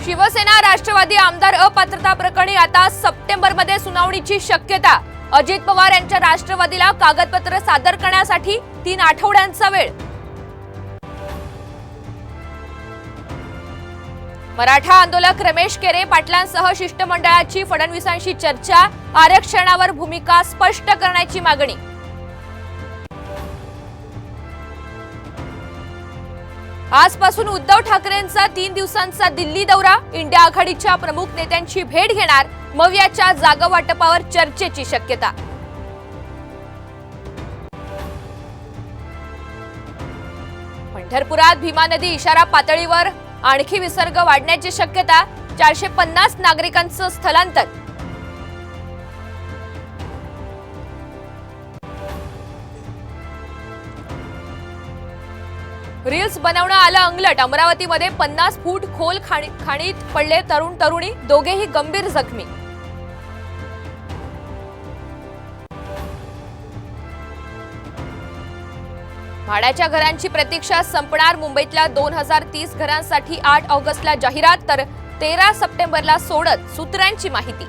शिवसेना राष्ट्रवादी आमदार अपात्रता प्रकरणी आता सप्टेंबरमध्ये सुनावणीची शक्यता। अजित पवार यांच्या राष्ट्रवादीला कागदपत्र सादर करण्यासाठी 3 आठवड्यांचा वेळ। मराठा आंदोलक रमेश केरे पाटलांसह शिष्टमंडळाची फडणवीसांशी चर्चा, आरक्षणावर भूमिका स्पष्ट करण्याची मागणी। आजपासून उद्धव ठाकरेंचा 3 दिवसांचा दिल्ली दौरा, इंडिया आघाडीच्या प्रमुख नेत्यांची भेट घेणार, मवियाच्या जागा वाटपावर चर्चेची शक्यता। पंढरपुरात भीमा नदी इशारा पातळीवर, आणखी विसर्ग वाढण्याची शक्यता, 450 नागरिकांचं स्थलांतर। रील्स बनवणं आलं अंगलट, अमरावतीमध्ये 50 फूट खोल खाणीत पडले तरुण तरुणी, दोघेही गंभीर जखमी। भाड्याच्या घरांची प्रतीक्षा संपणार, मुंबईतल्या 2030 घरांसाठी 8 ऑगस्टला जाहिरात, तर 13 सप्टेंबरला सोडत, सूत्रांची माहिती।